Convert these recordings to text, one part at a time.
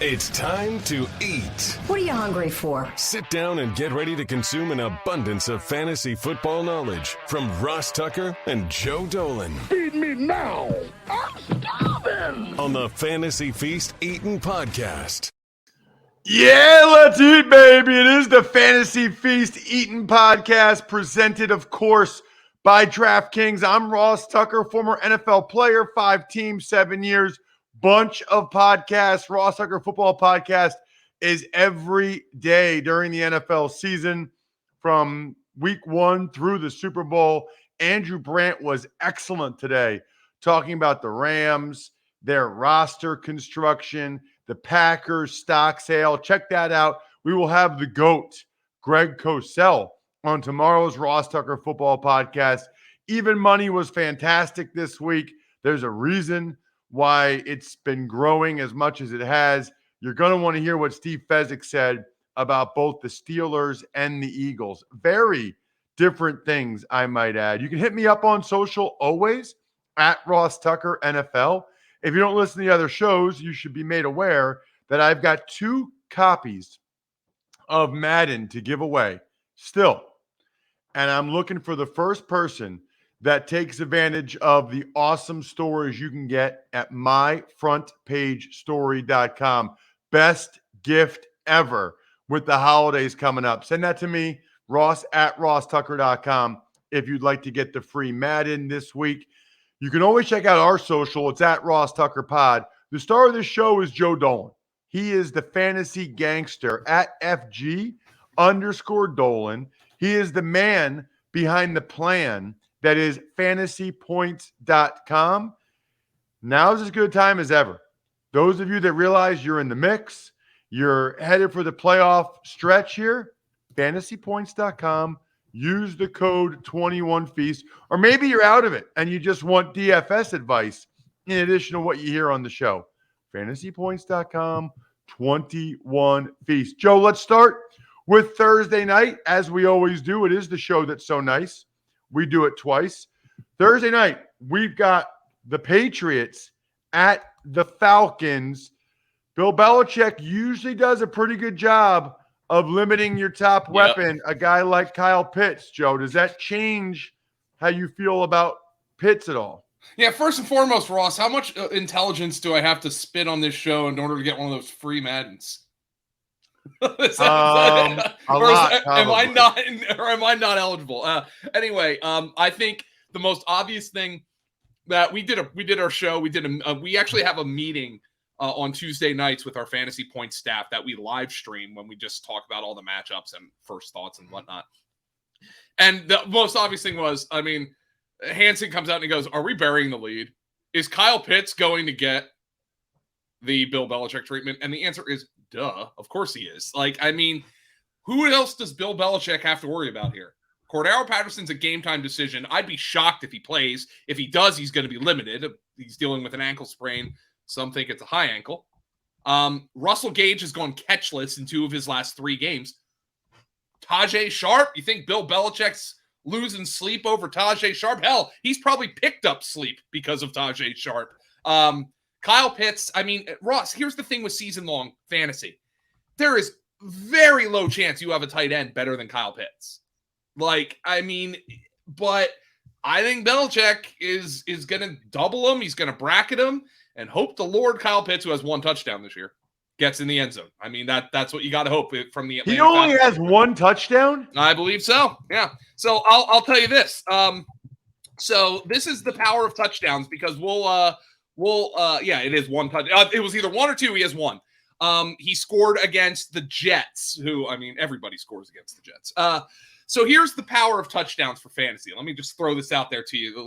It's time to eat. What are you hungry for? Sit down and get ready to consume an abundance of fantasy football knowledge from Ross Tucker and Joe Dolan. Feed me now. I'm starving. On the Fantasy Feast Eatin' Podcast. Yeah, let's eat, baby. It is the Fantasy Feast Eatin' Podcast, presented, of course, by DraftKings. I'm Ross Tucker, former NFL player, 5 teams, 7 years. Bunch of podcasts. Ross Tucker Football Podcast is every day during the NFL season from week 1 through the Super Bowl. Andrew Brandt was excellent today talking about the Rams, their roster construction, the Packers stock sale. Check that out. We will have the GOAT, Greg Cosell, on tomorrow's Ross Tucker Football Podcast. Even money was fantastic this week. There's a reason why it's been growing as much as it has. You're going to want to hear what Steve Fezzik said about both the Steelers and the Eagles. Very different things, I might add. You can hit me up on social always at Ross Tucker NFL. If you don't listen to the other shows, you should be made aware that I've got 2 copies of Madden to give away still. And I'm looking for the first person that takes advantage of the awesome stories you can get at myfrontpagestory.com. Best gift ever with the holidays coming up. Send that to me, Ross at rosstucker.com, if you'd like to get the free Madden this week. You can always check out our social. It's at Ross Tucker Pod. The star of this show is Joe Dolan. He is the fantasy gangster at FG_Dolan. He is the man behind the plan that is fantasypoints.com. Now's as good a time as ever. Those of you that realize you're in the mix, you're headed for the playoff stretch here, fantasypoints.com. Use the code 21Feast. Or maybe you're out of it and you just want DFS advice in addition to what you hear on the show. Fantasypoints.com, 21Feast. Joe, let's start with Thursday night. As we always do, it is the show that's so nice. We do it twice. Thursday night, we've got the Patriots at the Falcons. Bill Belichick usually does a pretty good job of limiting your top weapon, a guy like Kyle Pitts. Joe, does that change how you feel about Pitts at all? Yeah, first and foremost, Ross, how much intelligence do I have to spit on this show in order to get one of those free Maddens? Am I not eligible? Anyway, I think the most obvious thing that we did our show. We actually have a meeting on Tuesday nights with our Fantasy Points staff that we live stream when we just talk about all the matchups and first thoughts and whatnot. And the most obvious thing was, Hansen comes out and he goes, "Are we burying the lead? Is Kyle Pitts going to get the Bill Belichick treatment?" And the answer is, duh, of course he is. Who else does Bill Belichick have to worry about here? Cordero Patterson's a game-time decision. I'd be shocked if he plays. If he does, he's going to be limited. He's dealing with an ankle sprain. Some think it's a high ankle. Russell Gage has gone catchless in 2 of his last 3 games. Tajay Sharp, you think Bill Belichick's losing sleep over Tajay Sharp? Hell, he's probably picked up sleep because of Tajay Sharp. Kyle Pitts, Ross, here's the thing with season-long fantasy. There is very low chance you have a tight end better than Kyle Pitts. But I think Belichick is going to double him. He's going to bracket him and hope the Lord Kyle Pitts, who has 1 touchdown this year, gets in the end zone. That's what you got to hope from the Atlanta He only Falcons. has 1 touchdown? I believe so, yeah. So I'll tell you this. So this is the power of touchdowns because it is 1 touch. It was either 1 or 2. He has 1. He scored against the Jets, who, everybody scores against the Jets. So here's the power of touchdowns for fantasy. Let me just throw this out there to you. A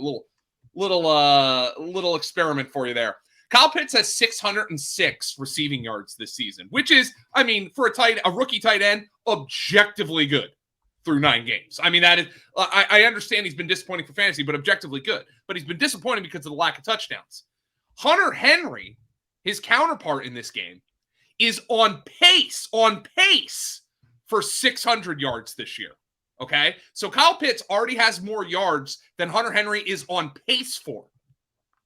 little experiment for you there. Kyle Pitts has 606 receiving yards this season, which is, for a rookie tight end, objectively good through 9 games. That is, I understand he's been disappointing for fantasy, but objectively good. But he's been disappointing because of the lack of touchdowns. Hunter Henry, his counterpart in this game, is on pace for 600 yards this year. Okay? So Kyle Pitts already has more yards than Hunter Henry is on pace for.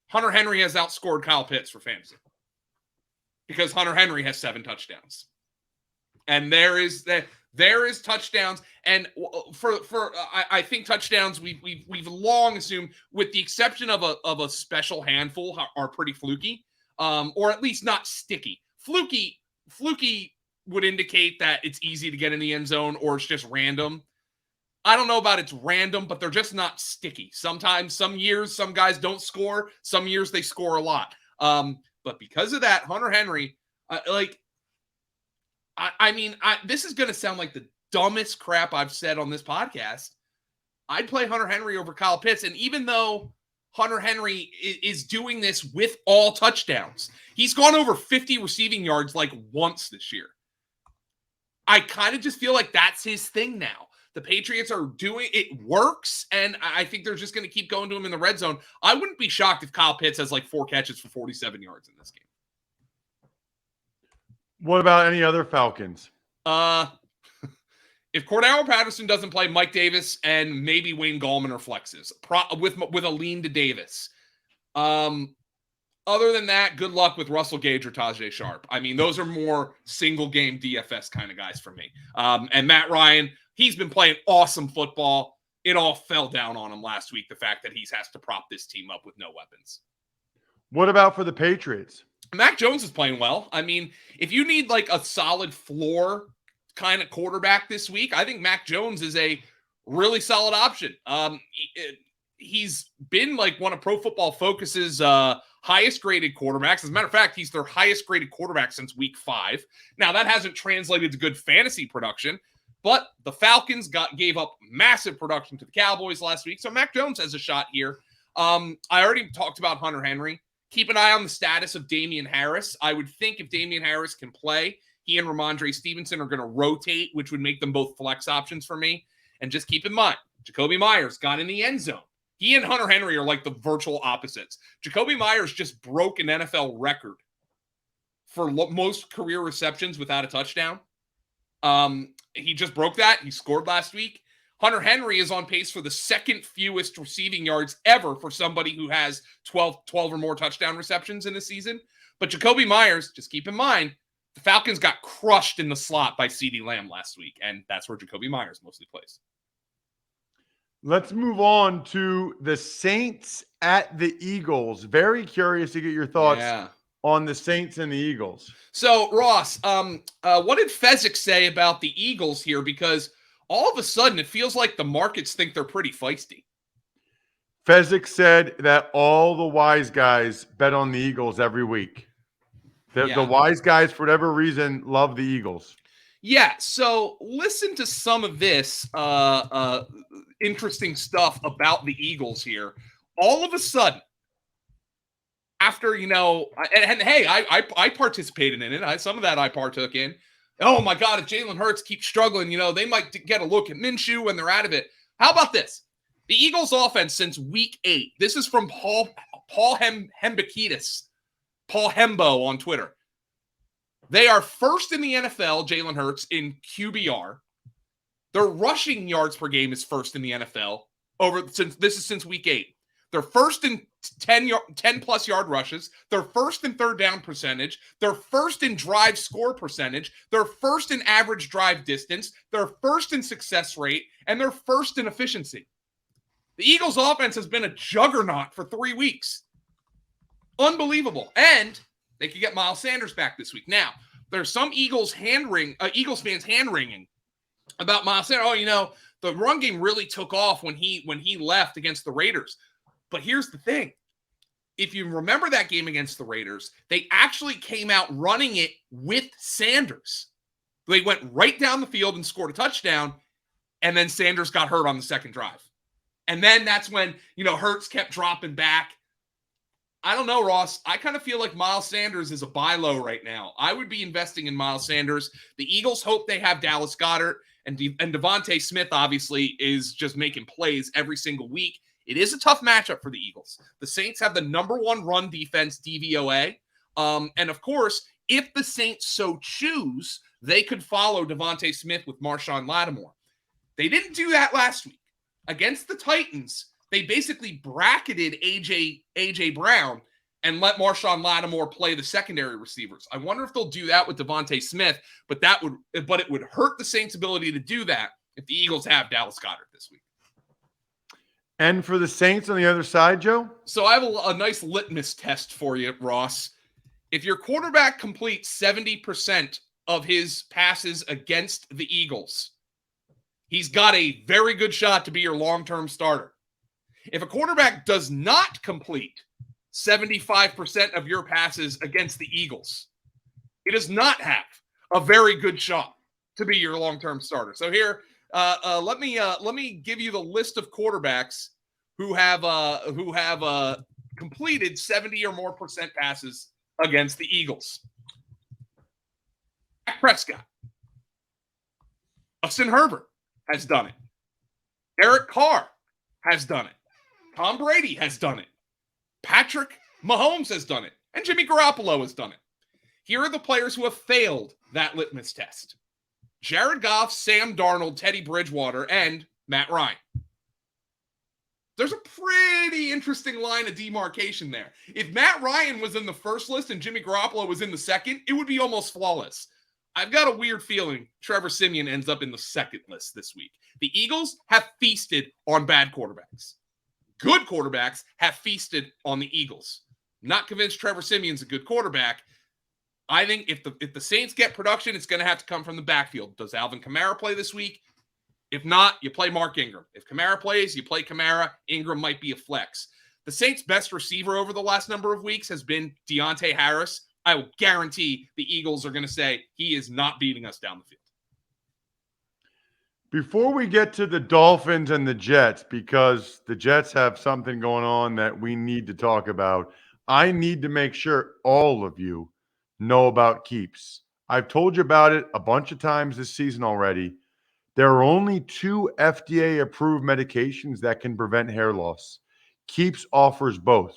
Hunter Henry has outscored Kyle Pitts for fantasy. because Hunter Henry has 7 touchdowns. And there is touchdowns. And I think touchdowns we've long assumed, with the exception of a special handful, are pretty fluky, or at least not sticky. Fluky would indicate that it's easy to get in the end zone, or it's just random. I don't know about it's random, but they're just not sticky. Sometimes, some years, some guys don't score. Some years they score a lot. But because of that, Hunter Henry, this is going to sound like the dumbest crap I've said on this podcast. I'd play Hunter Henry over Kyle Pitts. And even though Hunter Henry is doing this with all touchdowns, he's gone over 50 receiving yards like once this year. I kind of just feel like that's his thing now. The Patriots are doing it, works, and I think they're just going to keep going to him in the red zone. I wouldn't be shocked if Kyle Pitts has like 4 catches for 47 yards in this game. What about any other Falcons? If Cordero Patterson doesn't play, Mike Davis and maybe Wayne Gallman are flexes with a lean to Davis. Other than that, good luck with Russell Gage or Tajay Sharp. I mean, those are more single game DFS kind of guys for me. And Matt Ryan, he's been playing awesome football. It all fell down on him last week, the fact that he has to prop this team up with no weapons. What about for the Patriots? Mac Jones is playing well. I mean, if you need like a solid floor kind of quarterback this week, I think Mac Jones is a really solid option. He's been like one of Pro Football Focus's highest graded quarterbacks. As a matter of fact, he's their highest graded quarterback since week 5. Now, that hasn't translated to good fantasy production, but the Falcons gave up massive production to the Cowboys last week. So Mac Jones has a shot here. I already talked about Hunter Henry. Keep an eye on the status of Damian Harris. I would think if Damian Harris can play, he and Ramondre Stevenson are going to rotate, which would make them both flex options for me. And just keep in mind, Jacoby Myers got in the end zone. He and Hunter Henry are like the virtual opposites. Jacoby Myers just broke an NFL record for most career receptions without a touchdown. He just broke that. He scored last week. Hunter Henry is on pace for the second fewest receiving yards ever for somebody who has 12 or more touchdown receptions in the season. But Jacoby Myers, just keep in mind, the Falcons got crushed in the slot by CeeDee Lamb last week, and that's where Jacoby Myers mostly plays. Let's move on to the Saints at the Eagles. Very curious to get your thoughts on the Saints and the Eagles. So, Ross, what did Fezzik say about the Eagles here? Because all of a sudden, it feels like the markets think they're pretty feisty. Fezzik said that all the wise guys bet on the Eagles every week. The wise guys, for whatever reason, love the Eagles. Yeah, so listen to some of this interesting stuff about the Eagles here. All of a sudden, after, and hey, I participated in it. Some of that I partook in. Oh, my God, if Jalen Hurts keeps struggling, they might get a look at Minshew when they're out of it. How about this? The Eagles offense since week 8. This is from Paul Hembekitis. Paul Hembo on Twitter. They are first in the NFL, Jalen Hurts, in QBR. Their rushing yards per game is first in the NFL since week 8. They're first in 10-plus yard rushes. They're first in third down percentage. They're first in drive score percentage. They're first in average drive distance. They're first in success rate. And they're first in efficiency. The Eagles' offense has been a juggernaut for 3 weeks. Unbelievable. And they could get Miles Sanders back this week. Now, there's some Eagles fans hand-wringing about Miles Sanders. Oh, the run game really took off when he left against the Raiders. But here's the thing. If you remember that game against the Raiders, they actually came out running it with Sanders. They went right down the field and scored a touchdown, and then Sanders got hurt on the second drive. And then that's when, Hurts kept dropping back. I don't know, Ross. I kind of feel like Miles Sanders is a buy low right now. I would be investing in Miles Sanders. The Eagles hope they have Dallas Goedert, and Devontae Smith obviously is just making plays every single week. It is a tough matchup for the Eagles. The Saints have the number 1 run defense, DVOA. And of course, if the Saints so choose, they could follow Devontae Smith with Marshawn Lattimore. They didn't do that last week. Against the Titans, they basically bracketed A.J. Brown, and let Marshawn Lattimore play the secondary receivers. I wonder if they'll do that with Devontae Smith, but it would hurt the Saints' ability to do that if the Eagles have Dallas Goedert this week. And for the Saints on the other side, Joe? So I have a nice litmus test for you, Ross. If your quarterback completes 70% of his passes against the Eagles, he's got a very good shot to be your long-term starter. If a quarterback does not complete 75% of your passes against the Eagles, he does not have a very good shot to be your long-term starter. So here, let me give you the list of quarterbacks who have completed 70 or more percent passes against the Eagles. Dak Prescott, Justin Herbert has done it. Derek Carr has done it. Tom Brady has done it. Patrick Mahomes has done it. And Jimmy Garoppolo has done it. Here are the players who have failed that litmus test: Jared Goff, Sam Darnold, Teddy Bridgewater, and Matt Ryan. There's a pretty interesting line of demarcation there. If Matt Ryan was in the first list and Jimmy Garoppolo was in the second, it would be almost flawless. I've got a weird feeling Trevor Siemian ends up in the second list this week. The Eagles have feasted on bad quarterbacks. Good quarterbacks have feasted on the Eagles. I'm not convinced Trevor Siemian's a good quarterback. I think if the Saints get production, it's going to have to come from the backfield. Does Alvin Kamara play this week? If not, you play Mark Ingram. If Kamara plays, you play Kamara. Ingram might be a flex. The Saints' best receiver over the last number of weeks has been Deontay Harris. I will guarantee the Eagles are going to say he is not beating us down the field. Before we get to the Dolphins and the Jets, because the Jets have something going on that we need to talk about, I need to make sure all of you know about Keeps. I've told you about it a bunch of times this season already. There are only 2 FDA-approved medications that can prevent hair loss. Keeps offers both.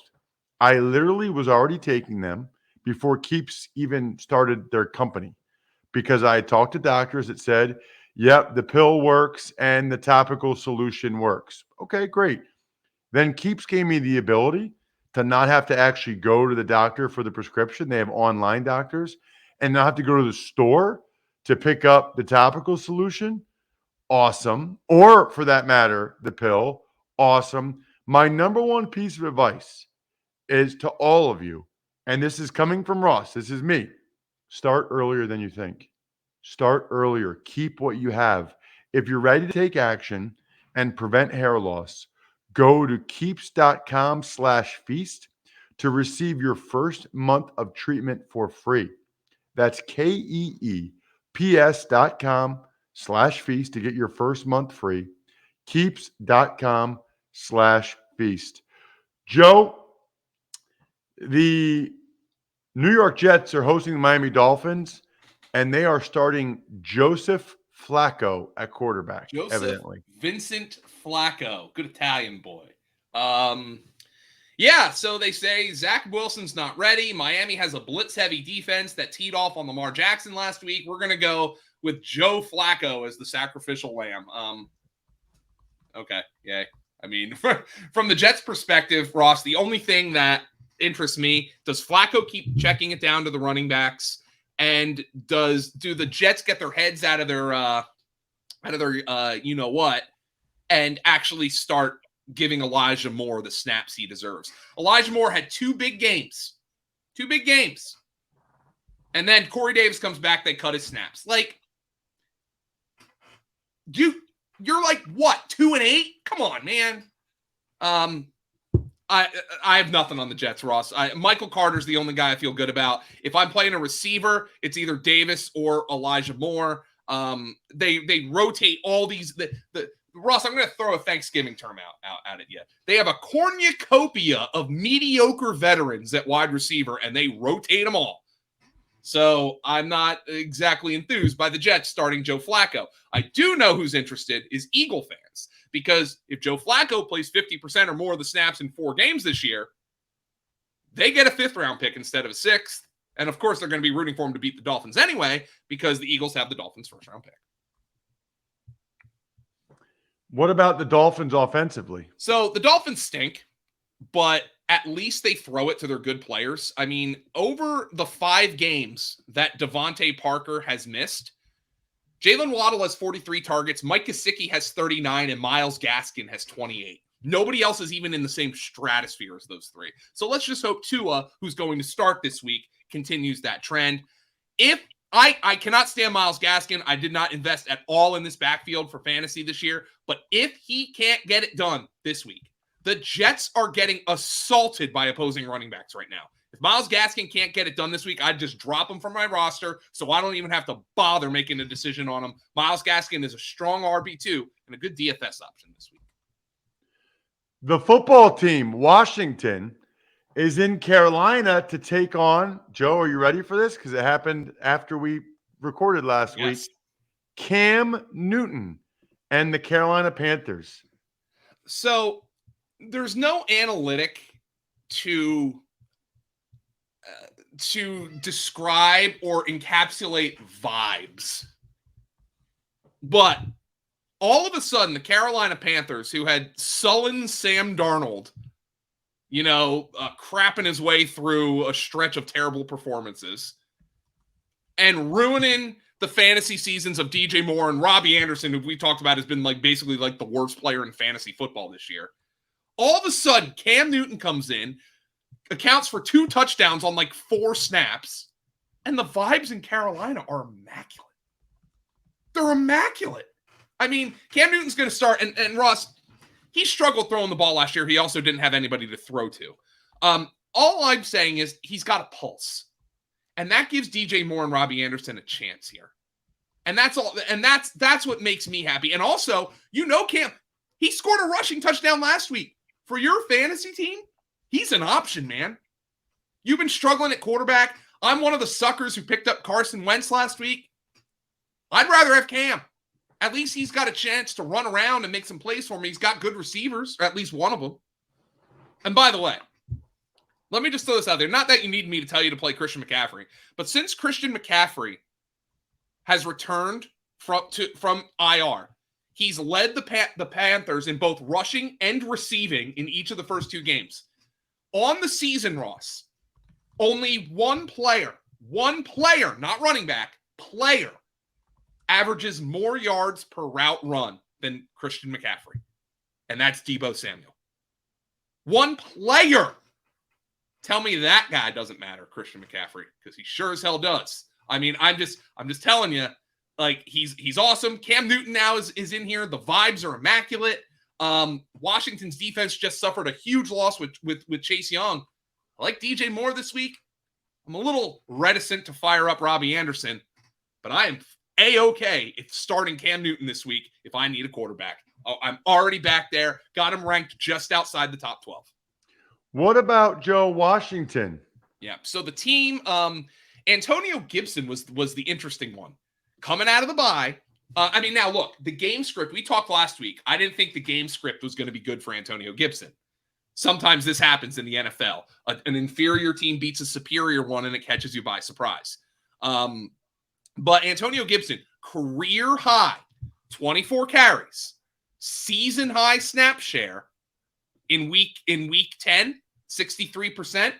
I literally was already taking them before Keeps even started their company, because I talked to doctors that said, yep, the pill works and the topical solution works. Okay, great. Then Keeps gave me the ability to not have to actually go to the doctor for the prescription. They have online doctors, and not have to go to the store to pick up the topical solution. Awesome. Or for that matter, the pill. Awesome. My number one piece of advice is to all of you, and this is coming from Ross. This is me. Start earlier than you think. Start earlier. Keep what you have. If you're ready to take action and prevent hair loss, go to keeps.com/feast to receive your first month of treatment for free. That's KEEPS.com/feast to get your first month free. Keeps.com/feast. Joe, the New York Jets are hosting the Miami Dolphins, and they are starting Joseph Flacco at quarterback, evidently. Vincent Flacco, good Italian boy. Yeah, so they say Zach Wilson's not ready. Miami has a blitz-heavy defense that teed off on Lamar Jackson last week. We're going to go with Joe Flacco as the sacrificial lamb. Okay, yay. I mean, from the Jets' perspective, Ross, the only thing that interests me, does Flacco keep checking it down to the running backs? And do the Jets get their heads out of their you know what, and actually start giving Elijah Moore the snaps he deserves? Elijah Moore had 2 big games. And then Corey Davis comes back, they cut his snaps. Like, you're like, what, 2-8? Come on, man. I have nothing on the Jets, Ross. Michael Carter's the only guy I feel good about. If I'm playing a receiver, it's either Davis or Elijah Moore. They rotate all these. Ross, I'm going to throw a Thanksgiving term out at it yet. They have a cornucopia of mediocre veterans at wide receiver, and they rotate them all. So I'm not exactly enthused by the Jets starting Joe Flacco. I do know who's interested is Eagle fans, because if Joe Flacco plays 50% or more of the snaps in 4 games this year, they get a 5th-round pick instead of a 6th. And, of course, they're going to be rooting for him to beat the Dolphins anyway, because the Eagles have the Dolphins' 1st-round pick. What about the Dolphins offensively? So the Dolphins stink, but at least they throw it to their good players. I mean, over the 5 games that Devontae Parker has missed, Jalen Waddle has 43 targets, Mike Gesicki has 39, and Myles Gaskin has 28. Nobody else is even in the same stratosphere as those 3. So let's just hope Tua, who's going to start this week, continues that trend. If I cannot stand Myles Gaskin, I did not invest at all in this backfield for fantasy this year, but if he can't get it done this week, the Jets are getting assaulted by opposing running backs right now. If Myles Gaskin can't get it done this week, I'd just drop him from my roster so I don't even have to bother making a decision on him. Myles Gaskin is a strong RB2 and a good DFS option this week. The football team, Washington, is in Carolina to take on, Joe, are you ready for this? Because it happened after we recorded last week. Cam Newton and the Carolina Panthers. So there's no analytic to describe or encapsulate vibes. But all of a sudden, the Carolina Panthers, who had sullen Sam Darnold, crapping his way through a stretch of terrible performances and ruining the fantasy seasons of DJ Moore and Robbie Anderson, who we talked about has been basically the worst player in fantasy football this year. All of a sudden, Cam Newton comes in, accounts for 2 touchdowns on 4 snaps, and the vibes in Carolina are immaculate. They're immaculate. I mean, Cam Newton's going to start, and Ross, he struggled throwing the ball last year. He also didn't have anybody to throw to. All I'm saying is he's got a pulse, and that gives DJ Moore and Robbie Anderson a chance here. And that's all. And that's what makes me happy. And also, Cam, he scored a rushing touchdown last week for your fantasy team. He's an option, man. You've been struggling at quarterback. I'm one of the suckers who picked up Carson Wentz last week. I'd rather have Cam. At least he's got a chance to run around and make some plays for me. He's got good receivers, or at least one of them. And by the way, let me just throw this out there. Not that you need me to tell you to play Christian McCaffrey, but since Christian McCaffrey has returned from IR, he's led the Panthers in both rushing and receiving in each of the first 2 games. On the season, Ross, only one player, not running back, player, averages more yards per route run than Christian McCaffrey. And that's Deebo Samuel. One player. Tell me that guy doesn't matter, Christian McCaffrey, because he sure as hell does. I mean, I'm just telling you, he's awesome. Cam Newton now is in here. The vibes are immaculate. Washington's defense just suffered a huge loss with Chase Young. I like DJ Moore this week. I'm a little reticent to fire up Robbie Anderson, but I am A-okay if starting Cam Newton this week if I need a quarterback. I'm already back there. Got him ranked just outside the top 12. What about Joe Washington? Yeah, so the team, Antonio Gibson was the interesting one. Coming out of the bye. Now look, the game script, we talked last week. I didn't think the game script was going to be good for Antonio Gibson. Sometimes this happens in the NFL. An inferior team beats a superior one and it catches you by surprise. But Antonio Gibson, career high, 24 carries, season high snap share in week 10, 63%.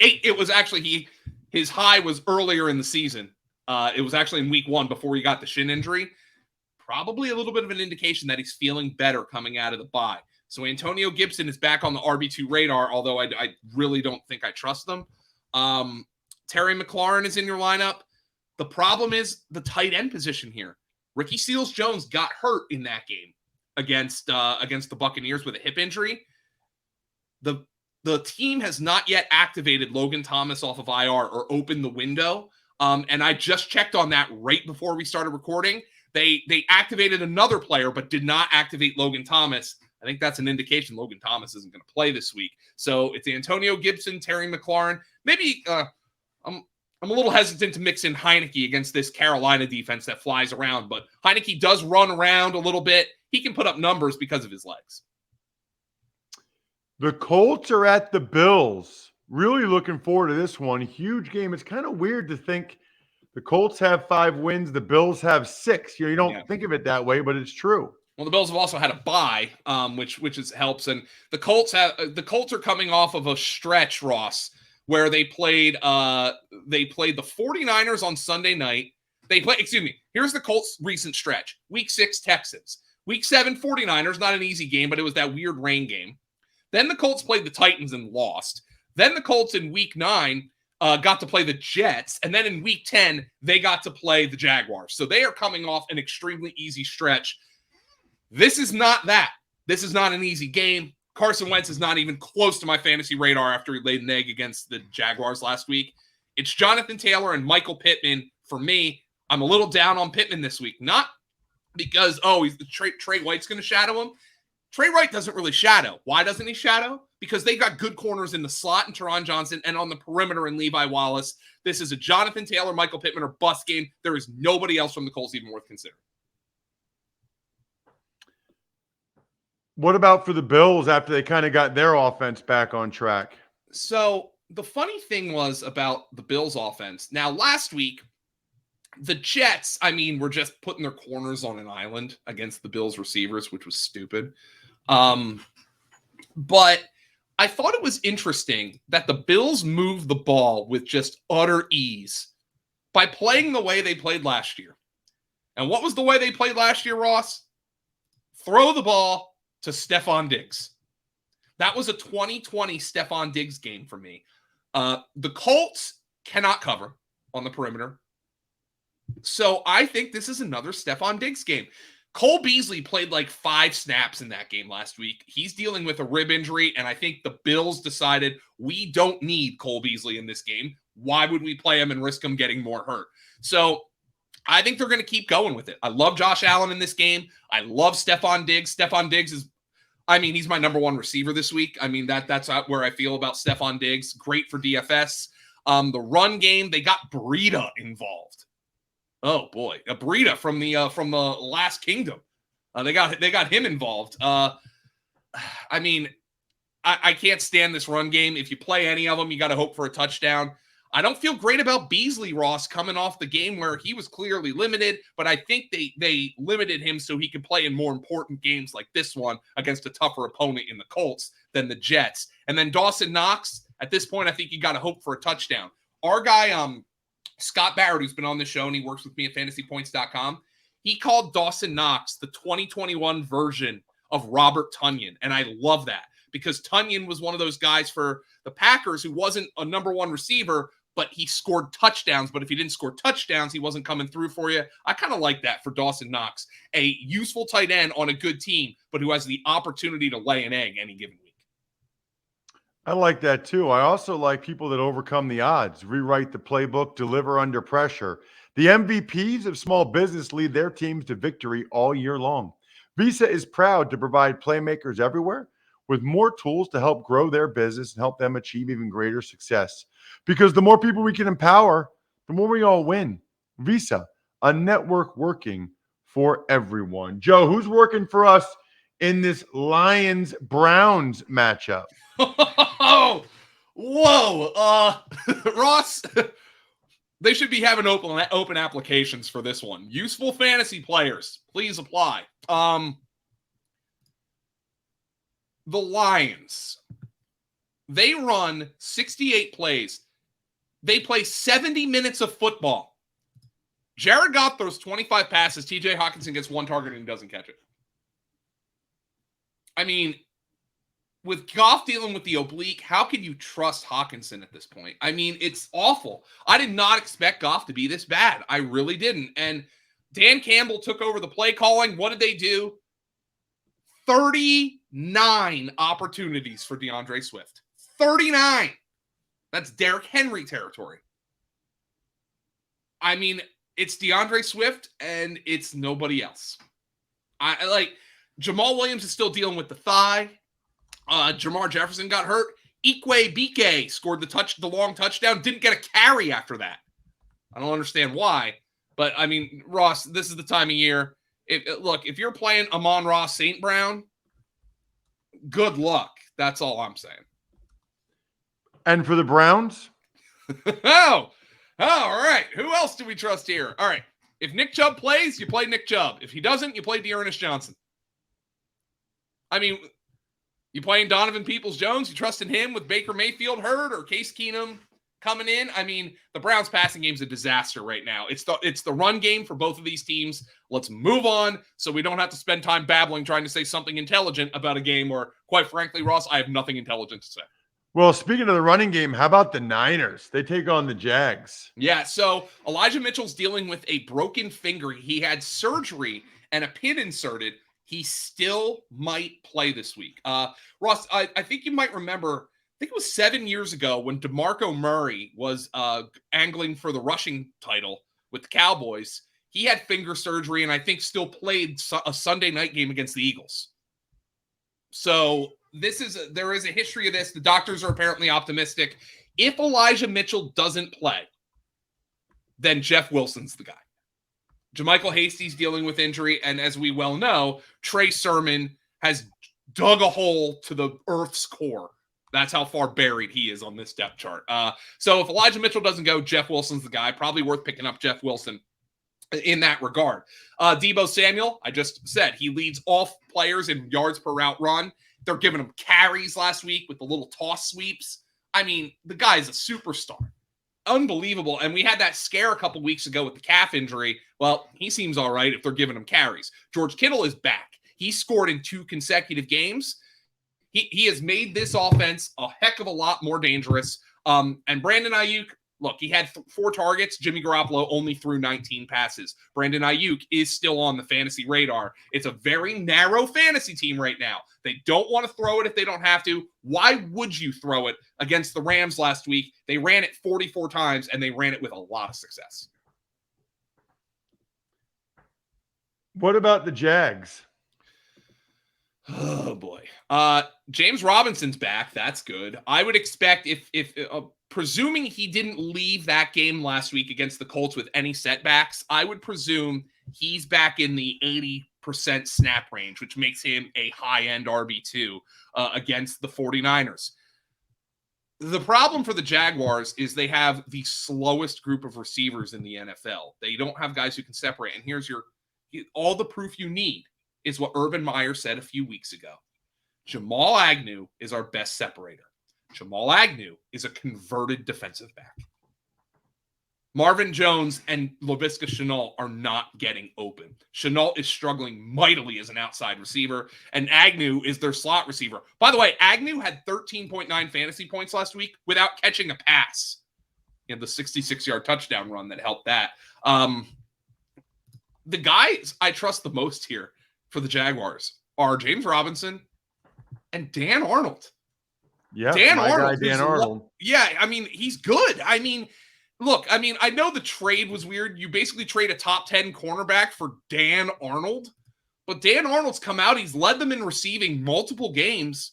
It was actually his high was earlier in the season. It was actually in week 1 before he got the shin injury. Probably a little bit of an indication that he's feeling better coming out of the bye. So Antonio Gibson is back on the RB2 radar, although I really don't think I trust them. Terry McLaurin is in your lineup. The problem is the tight end position here. Ricky Seals-Jones got hurt in that game against the Buccaneers with a hip injury. The team has not yet activated Logan Thomas off of IR or opened the window. And I just checked on that right before we started recording. They activated another player, but did not activate Logan Thomas. I think that's an indication Logan Thomas isn't going to play this week. So it's Antonio Gibson, Terry McLaurin. Maybe I'm a little hesitant to mix in Heineke against this Carolina defense that flies around, but Heineke does run around a little bit. He can put up numbers because of his legs. The Colts are at the Bills. Really looking forward to this one. Huge game. It's kind of weird to think the Colts have 5 wins, the Bills have 6. You don't think of it that way, but it's true. Well, the Bills have also had a bye, which helps, and the Colts are coming off of a stretch, Ross, where they played the 49ers on Sunday night. Here's the Colts' recent stretch: Week 6 Texans, Week 7 49ers, not an easy game, but it was that weird rain game. Then the Colts played the Titans and lost. Then the Colts in Week 9 got to play the Jets, and then in Week 10 they got to play the Jaguars. So they are coming off an extremely easy stretch. This is not that. This is not an easy game. Carson Wentz is not even close to my fantasy radar after he laid an egg against the Jaguars last week. It's Jonathan Taylor and Michael Pittman for me. I'm a little down on Pittman this week. Not because, he's the Trey White's going to shadow him. Trey White doesn't really shadow. Why doesn't he shadow? Because they've got good corners in the slot in Teron Johnson and on the perimeter in Levi Wallace. This is a Jonathan Taylor, Michael Pittman, or bust game. There is nobody else from the Colts even worth considering. What about for the Bills after they kind of got their offense back on track? So the funny thing was about the Bills offense. Now, last week, the Jets, were just putting their corners on an island against the Bills receivers, which was stupid. But I thought it was interesting that the Bills moved the ball with just utter ease by playing the way they played last year. And what was the way they played last year, Ross? Throw the ball to Stephon Diggs. That was a 2020 Stephon Diggs game for me. The Colts cannot cover on the perimeter. So I think this is another Stephon Diggs game. Cole Beasley played like 5 snaps in that game last week. He's dealing with a rib injury, and I think the Bills decided we don't need Cole Beasley in this game. Why would we play him and risk him getting more hurt? So I think they're going to keep going with it. I love Josh Allen in this game. I love Stephon Diggs. Stephon Diggs is, he's my number 1 receiver this week. That's where I feel about Stephon Diggs. Great for DFS. The run game, they got Breida involved. Oh boy, a Breida from the Last Kingdom. They got him involved. I can't stand this run game. If you play any of them, you got to hope for a touchdown. I don't feel great about Beasley, Ross, coming off the game where he was clearly limited, but I think they limited him so he could play in more important games like this one against a tougher opponent in the Colts than the Jets. And then Dawson Knox, at this point, I think you got to hope for a touchdown. Our guy, Scott Barrett, who's been on the show and he works with me at fantasypoints.com, he called Dawson Knox the 2021 version of Robert Tonyan, and I love that because Tonyan was one of those guys for the Packers who wasn't a number 1 receiver, but he scored touchdowns. But if he didn't score touchdowns, he wasn't coming through for you. I kind of like that for Dawson Knox, a useful tight end on a good team, but who has the opportunity to lay an egg any given week. I like that too. I also like people that overcome the odds, rewrite the playbook, deliver under pressure. The MVPs of small business lead their teams to victory all year long. Visa is proud to provide playmakers everywhere with more tools to help grow their business and help them achieve even greater success. Because the more people we can empower, the more we all win. Visa, a network working for everyone. Joe, who's working for us in this Lions-Browns matchup? Oh, whoa. Ross, they should be having open applications for this one. Useful fantasy players, please apply. The Lions, they run 68 plays. They play 70 minutes of football. Jared Goff throws 25 passes. TJ Hawkinson gets 1 target and he doesn't catch it. With Goff dealing with the oblique, how can you trust Hawkinson at this point? It's awful. I did not expect Goff to be this bad. I really didn't. And Dan Campbell took over the play calling. What did they do? 39 opportunities for DeAndre Swift. 39. That's Derrick Henry territory. It's DeAndre Swift and it's nobody else. Jamal Williams is still dealing with the thigh. Jamar Jefferson got hurt. Ikwe Bike scored the long touchdown. Didn't get a carry after that. I don't understand why. But, Ross, this is the time of year. If you're playing Amon-Ra St. Brown, good luck. That's all I'm saying. And for the Browns? All right. Who else do we trust here? All right. If Nick Chubb plays, you play Nick Chubb. If he doesn't, you play Dearness Johnson. I mean, you playing Donovan Peoples-Jones? You trusting him with Baker Mayfield hurt or Case Keenum coming in? I mean, the Browns passing game's a disaster right now. It's the run game for both of these teams. Let's move on so we don't have to spend time babbling trying to say something intelligent about a game where, quite frankly, Ross, I have nothing intelligent to say. Well, speaking of the running game, how about the Niners? They take on the Jags. Yeah, so Elijah Mitchell's dealing with a broken finger. He had surgery and a pin inserted. He still might play this week. Ross, I think you might remember, I think it was 7 years ago when DeMarco Murray was angling for the rushing title with the Cowboys. He had finger surgery and I think still played a Sunday night game against the Eagles. So there is a history of this. The doctors are apparently optimistic. If Elijah Mitchell doesn't play, then Jeff Wilson's the guy. JaMychal Hasty's dealing with injury, and as we well know, Trey Sermon has dug a hole to the Earth's core. That's how far buried he is on this depth chart. So if Elijah Mitchell doesn't go, Jeff Wilson's the guy. Probably worth picking up Jeff Wilson in that regard. Deebo Samuel, I just said, he leads all players in yards per route run. They're giving him carries last week with the little toss sweeps. I mean, the guy's a superstar. Unbelievable. And we had that scare a couple weeks ago with the calf injury. Well, he seems all right if they're giving him carries. George Kittle is back. He scored in 2 consecutive games. He has made this offense a heck of a lot more dangerous. And Brandon Ayuk, look, he had 4 targets. Jimmy Garoppolo only threw 19 passes. Brandon Ayuk is still on the fantasy radar. It's a very narrow fantasy team right now. They don't want to throw it if they don't have to. Why would you throw it against the Rams last week? They ran it 44 times, and they ran it with a lot of success. What about the Jags? Oh, boy. James Robinson's back. That's good. I would expect if presuming he didn't leave that game last week against the Colts with any setbacks, I would presume he's back in the 80% snap range, which makes him a high-end RB2 against the 49ers. The problem for the Jaguars is they have the slowest group of receivers in the NFL. They don't have guys who can separate. And here's all the proof you need is what Urban Meyer said a few weeks ago. Jamal Agnew is our best separator. Jamal Agnew is a converted defensive back. Marvin Jones and Laviska Shenault are not getting open. Shenault is struggling mightily as an outside receiver, and Agnew is their slot receiver. By the way, Agnew had 13.9 fantasy points last week without catching a pass. He had the 66-yard touchdown run that helped that. The guys I trust the most here for the Jaguars are James Robinson and Dan Arnold. Yeah, Dan Arnold. Dan Arnold. Yeah, I mean, he's good. I mean, look, I know the trade was weird. You basically trade a top 10 cornerback for Dan Arnold, but Dan Arnold's come out. He's led them in receiving multiple games.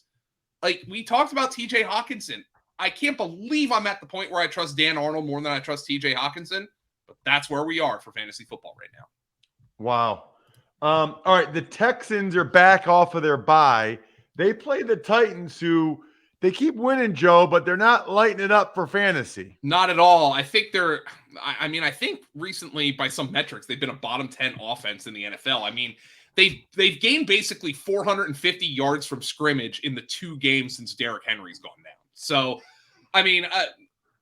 Like, we talked about TJ Hawkinson. I can't believe I'm at the point where I trust Dan Arnold more than I trust TJ Hawkinson, but that's where we are for fantasy football right now. Wow. All right, the Texans are back off of their bye. They play the Titans, who they keep winning, Joe, but they're not lighting it up for fantasy. Not at all. I think I think recently by some metrics, they've been a bottom 10 offense in the NFL. I mean, they've gained basically 450 yards from scrimmage in the 2 games since Derrick Henry's gone down. So, I mean,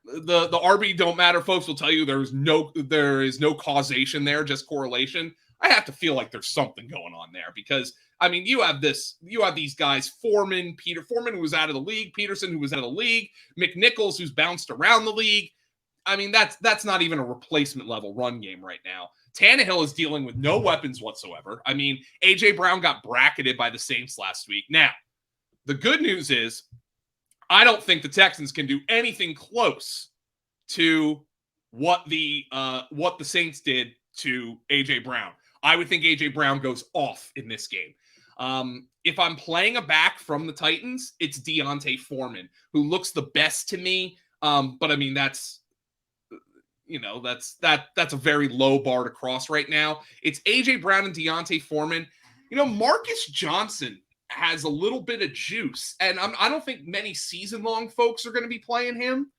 the RB don't matter, folks will tell you there is no causation there, just correlation. I have to feel like there's something going on there because, I mean, you have these guys, Foreman, who was out of the league, Peterson, who was out of the league, McNichols, who's bounced around the league. I mean, that's not even a replacement level run game right now. Tannehill is dealing with no weapons whatsoever. I mean, A.J. Brown got bracketed by the Saints last week. Now, the good news is I don't think the Texans can do anything close to what the Saints did to A.J. Brown. I would think A.J. Brown goes off in this game. If I'm playing a back from the Titans, it's Deontay Foreman, who looks the best to me. But I mean, that's a very low bar to cross right now. It's A.J. Brown and Deontay Foreman. Marcus Johnson has a little bit of juice, and I don't think many season-long folks are going to be playing him.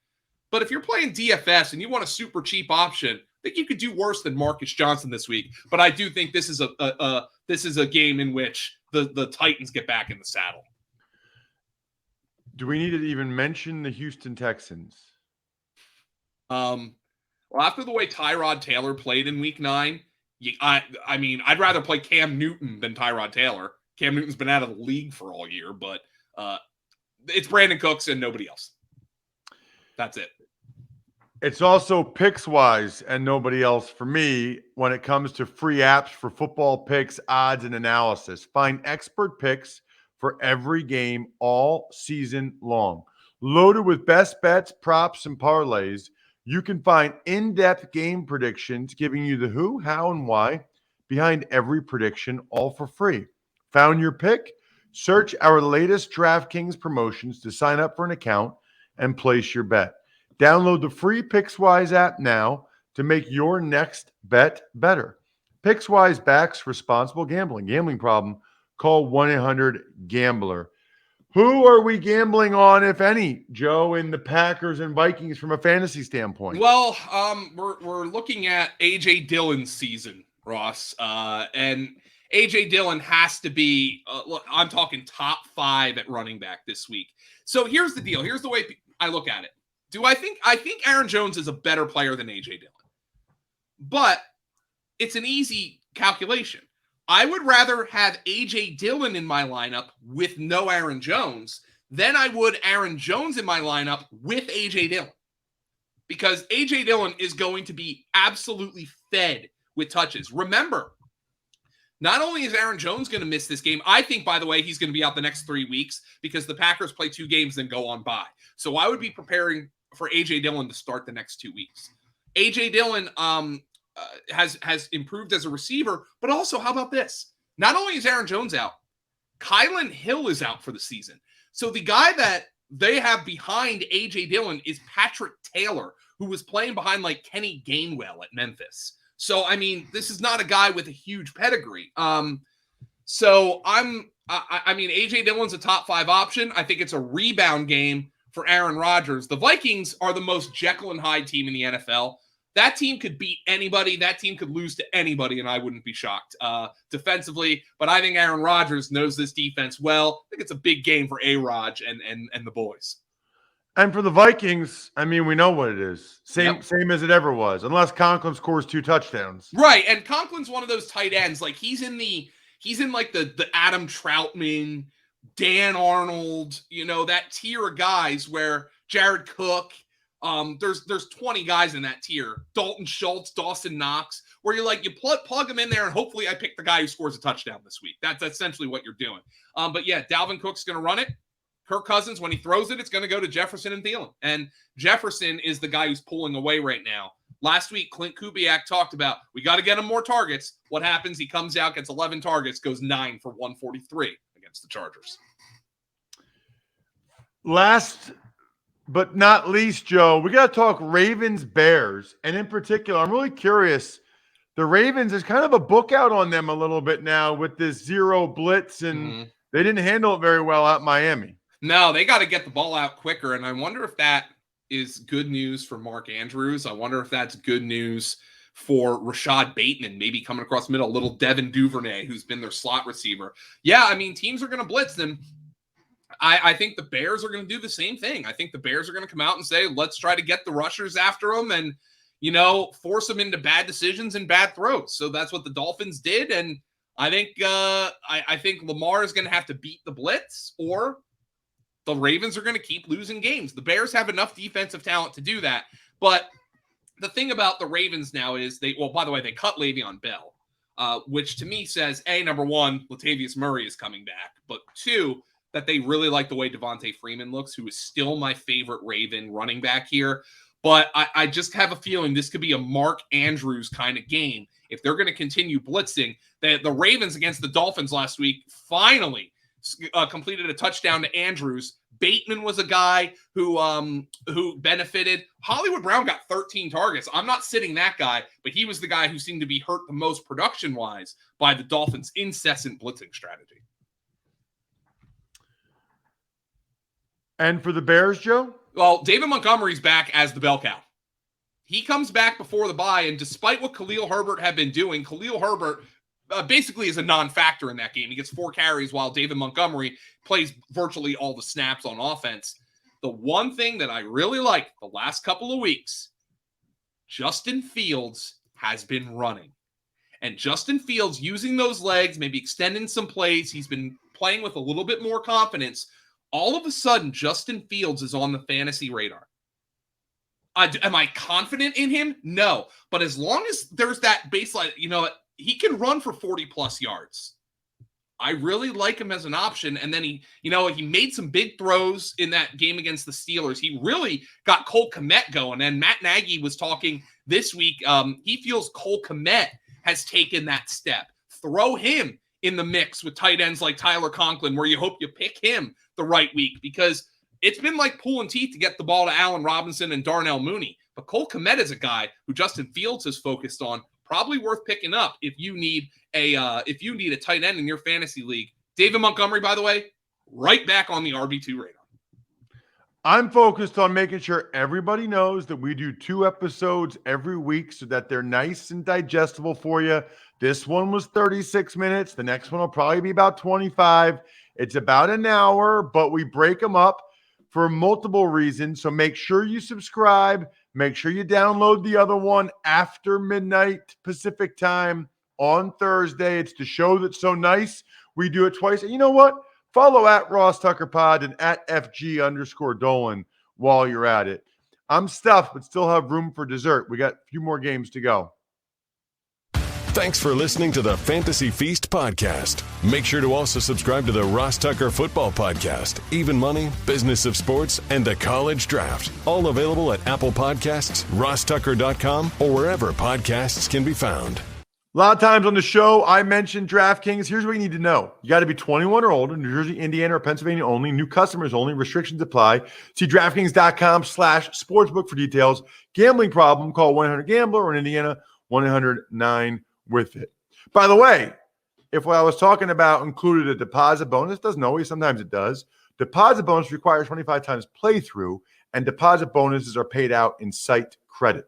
But if you're playing DFS and you want a super cheap option, think you could do worse than Marcus Johnson this week. But I do think this is a game in which the Titans get back in the saddle. Do we need to even mention the Houston Texans? Well, after the way Tyrod Taylor played in Week 9, I mean, I'd rather play Cam Newton than Tyrod Taylor. Cam Newton's been out of the league for all year, but it's Brandon Cooks and nobody else. That's it. It's also picks-wise and nobody else for me when it comes to free apps for football picks, odds, and analysis. Find expert picks for every game all season long. Loaded with best bets, props, and parlays, you can find in-depth game predictions giving you the who, how, and why behind every prediction, all for free. Found your pick? Search our latest DraftKings promotions to sign up for an account and place your bet. Download the free PicksWise app now to make your next bet better. PicksWise backs responsible gambling. Gambling problem? Call 1-800-GAMBLER. Who are we gambling on, if any, Joe, in the Packers and Vikings from a fantasy standpoint? Well, we're looking at A.J. Dillon's season, Ross, and A.J. Dillon has to be. Look, I'm talking top 5 at running back this week. So here's the deal. Here's the way I look at it. I think Aaron Jones is a better player than A.J. Dillon, but it's an easy calculation. I would rather have A.J. Dillon in my lineup with no Aaron Jones than I would Aaron Jones in my lineup with A.J. Dillon. Because A.J. Dillon is going to be absolutely fed with touches. Remember, not only is Aaron Jones going to miss this game, I think, by the way, he's going to be out the next 3 weeks because the Packers play 2 games then go on bye. So I would be preparing for A.J. Dillon to start the next 2 weeks. A.J. Dillon has improved as a receiver, but also, how about this? Not only is Aaron Jones out, Kylan Hill is out for the season. So the guy that they have behind A.J. Dillon is Patrick Taylor, who was playing behind like Kenny Gainwell at Memphis. So, I mean, this is not a guy with a huge pedigree. So I mean, A.J. Dillon's a top 5 option. I think it's a rebound game for Aaron Rodgers. The Vikings are the most Jekyll and Hyde team in the NFL. That team could beat anybody. That team could lose to anybody, and I wouldn't be shocked defensively. But I think Aaron Rodgers knows this defense well. I think it's a big game for A-Rod and the boys. And for the Vikings, I mean, we know what it is. Same as it ever was, unless Conklin scores 2 touchdowns. Right, and Conklin's one of those tight ends. Like he's in like the Adam Troutman, Dan Arnold, that tier of guys where Jared Cook. There's 20 guys in that tier. Dalton Schultz, Dawson Knox, where you're like, you plug them in there and hopefully I pick the guy who scores a touchdown this week. That's essentially what you're doing. But yeah, Dalvin Cook's going to run it. Kirk Cousins, when he throws it, it's going to go to Jefferson and Thielen. And Jefferson is the guy who's pulling away right now. Last week, Clint Kubiak talked about, we got to get him more targets. What happens? He comes out, gets 11 targets, goes 9 for 143 against the Chargers. Last but not least, Joe, we got to talk Ravens-Bears. And in particular, I'm really curious. The Ravens, there's kind of a book out on them a little bit now with this zero blitz, and they didn't handle it very well at Miami. No, they got to get the ball out quicker, and I wonder if that is good news for Mark Andrews. I wonder if that's good news for Rashad Bateman, maybe coming across the middle, little Devin Duvernay, who's been their slot receiver. Yeah, I mean, teams are going to blitz them. I think the Bears are going to do the same thing. I think the Bears are going to come out and say, let's try to get the rushers after them and, force them into bad decisions and bad throws. So that's what the Dolphins did, and I think I think Lamar is going to have to beat the blitz, or the Ravens are going to keep losing games. The Bears have enough defensive talent to do that. But the thing about the Ravens now is by the way, they cut Le'Veon Bell, which to me says, A, number one, Latavius Murray is coming back. But 2, that they really like the way Devontae Freeman looks, who is still my favorite Raven running back here. But I just have a feeling this could be a Mark Andrews kind of game. If they're going to continue blitzing, the Ravens against the Dolphins last week finally completed a touchdown to Andrews. Bateman was a guy who benefited. Hollywood Brown got 13 targets. I'm not sitting that guy, but he was the guy who seemed to be hurt the most production-wise by the Dolphins' incessant blitzing strategy. And for the Bears, Joe? Well, David Montgomery's back as the bell cow. he comes back before the bye, and despite what Khalil Herbert had been doing, Khalil Herbert basically is a non-factor in that game. He gets 4 carries while David Montgomery plays virtually all the snaps on offense. The one thing that I really like the last couple of weeks, Justin Fields has been running. And Justin Fields using those legs, maybe extending some plays. He's been playing with a little bit more confidence. All of a sudden, Justin Fields is on the fantasy radar. Am I confident in him? No. But as long as there's that baseline, he can run for 40-plus yards. I really like him as an option. And then he made some big throws in that game against the Steelers. He really got Cole Kmet going. And Matt Nagy was talking this week. He feels Cole Kmet has taken that step. Throw him in the mix with tight ends like Tyler Conklin, where you hope you pick him the right week, because it's been like pulling teeth to get the ball to Allen Robinson and Darnell Mooney. But Cole Kmet is a guy who Justin Fields has focused on, probably worth picking up if you need a tight end in your fantasy league. David Montgomery, by the way, right back on the RB2 radar. I'm focused on making sure everybody knows that we do 2 episodes every week so that they're nice and digestible for you. This one was 36 minutes. The next one will probably be about 25. It's about an hour, but we break them up for multiple reasons. So make sure you subscribe. Make sure you download the other one after midnight Pacific time on Thursday. It's the show that's so nice. We do it twice. And you know what? Follow at Ross Tucker Pod and at FG_Dolan while you're at it. I'm stuffed, but still have room for dessert. We got a few more games to go. Thanks for listening to the Fantasy Feast podcast. Make sure to also subscribe to the Ross Tucker Football Podcast, Even Money, Business of Sports, and the College Draft. All available at Apple Podcasts, rosstucker.com, or wherever podcasts can be found. A lot of times on the show, I mentioned DraftKings. Here's what you need to know. You got to be 21 or older, New Jersey, Indiana, or Pennsylvania only. New customers only. Restrictions apply. See DraftKings.com/sportsbook for details. Gambling problem, call 1-800-GAMBLER, or in Indiana, 1-800-9-WITH-IT. By the way, if what I was talking about included a deposit bonus, doesn't always, sometimes it does. Deposit bonus requires 25 times playthrough, and deposit bonuses are paid out in site credit.